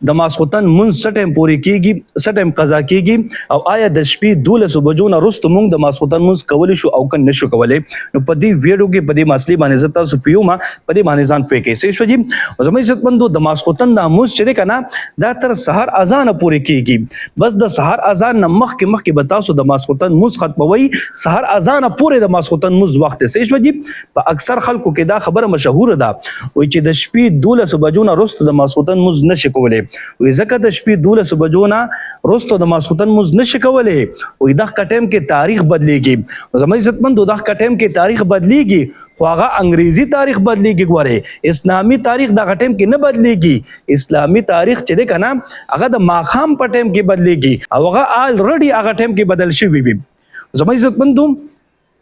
د ماسخوتن مونږ سټم پوری کیږي سټم قضا کیږي او آیا د شپې 12 بجو نه وروسته مونږ د ماسخوتن مونږ کولی شو او کنه نشو کولای. نو په دې ویډیو کې په دې مسلې باندې زه تاسو پیوما په دې باندې ځان پوي کې شي او زموږ عزت مندو د ماسخوتن د مونږ چې کنه دا تر سحر اذان پوری کیږي. بس د سحر اذان نه مخکې به تاسو د ماسخوتن مونږ ختموي. سحر اذان پوری د ماسخوتن مونږ وخت شي په اکثر خلکو کې دا خبره مشهور ده وای چې د شپې 12 بجو نه وروسته د ماسخوتن مونږ نشي کولای. وای ځکه د شپې 12 بجو نه وروسته د ماسخوتن مونږ نشي کولای. وای د ټیم کې تاریخ بدلیږي. زموږ عزت مندو د ټیم کې تاریخ بدلیږي خو هغه انګریزي تاریخ بدلیږي. ګوره اسلامي تاریخ د ټیم کې نه بدلیږي. اسلامي تاریخ چې ده کنه هغه د ماخام په ټیم کې بدلیږي او هغه الریډي هغه ټیم کې بدل شوی وي. زموږ عزت مندو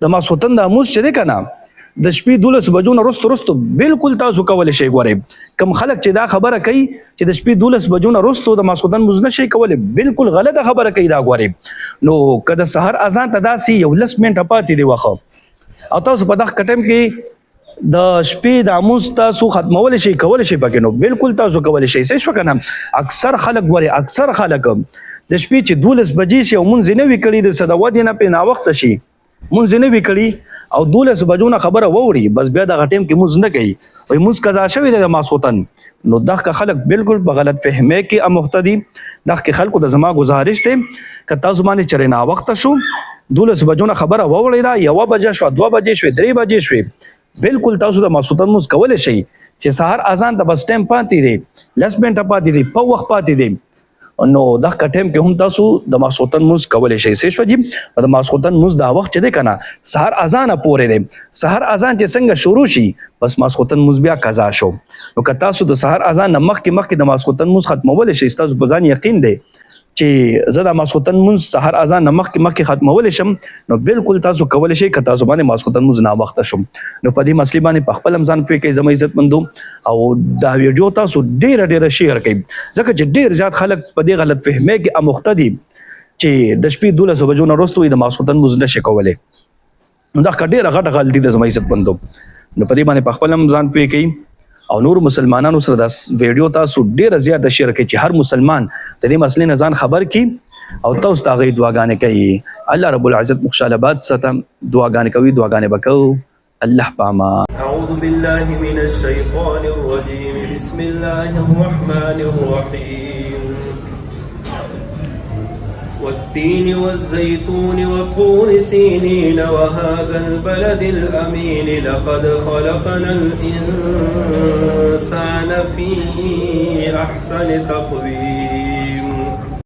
د ماسخوتن د مونږ چې ده کنه د شپې 12 بجو نه وروسته بالکل تاسو کولی شئ. ګورئ کم خلک چې دا خبره کوي چې د شپې 12 بجو نه وروسته د ماسخوتن مونځ نشي کولی بالکل غلطه خبره کوي. دا ګورئ نو که د سحر اذان ته داسې یو 10 منټه پاتې دی وخت او تاسو په دغه ټیم کې د شپې د مونځ تاسو ختمولی شئ کولی شئ پکې نو بالکل تاسو کولی شئ. صحیح شو که نه. اکثر خلک ګورئ اکثر خلک د شپې چې 12 بجې شي او مونځ نه وي کړي د څه د ودې نه پې ناوخته شي مونځ نه وي کړي او 12 بجو نه خبره ووري بس بیا دغه ټیم کې مونځ نه کوي وایي مونځ قضا شوی دی د ماسخوتن. نو دغه خلک بالکل په غلط فهمۍ کې اموخته دي. دغه خلکو د زما گزارش دی که تاسو باندې چرې ناوخته شو 12 بجو نه خبره ووري دا 1 بجه شوه 2 بجې شوې 3 بجې شوې بالکل تاسو د ماسخوتن مونځ کولی شئ. چې سهار اذان ته بس ټیم پاتې دی 10 منټه پاتې دی په وخت پاتې دی نو دغه ټیم کې هم تاسو د ماسخوتن مونځ کولی شئ. صحیح شو جي. د ماسخوتن مونځ دا وخت چې دی کنه سحر اذان پورې دی. سحر اذان چې څنګه شروع شي بس ماسخوتن مونځ بیا قضا شو. نو که تاسو د سحر اذان نه مخکې د ماسخوتن مونځ ختمولی شئ ستاسو په ځان یقین دی چې زه د ماسخوتن مونځ سحر اذان نه مخکې ختمولی شم نو بالکل تاسو کولی شئ که تاسو باندې ماسخوتن مونځ ناوخته شم. نو په دې مسلې باندې په خپل هم ځان پوه کوئ زما عزت مندو او دا ویډیو تاسو ډیره شیر کړئ ځکه چې ډیر زیات خلک په دې غلط فهمۍ کې اموخته دي چې د شپې 12 بجو نه وروسته د ماسخوتن مونځ نشي کولی. نو دا ډیره غټه غلطي ده زما عزت مندو. نو په دې باندې په خپل هم ځان پوه کوئ او نور مسلمانانو سره دا ویډیو تاسو ډیره زیاته شیر کړئ چې هر مسلمان د دې مسلې نه ځان خبر کړي او تاسو ته هغې دعاګانې کوي. الله رب العزت موږ خوشحاله باد ساته. دعاګانې کوي دعاګانې به کوو. الله پامان. أعوذ بالله من الشيطان الرجيم بسم الله الرحمن الرحيم والتين والزيتون وطور سينين وهذا البلد الأمين لقد خلقنا الإنسان في أحسن تقويم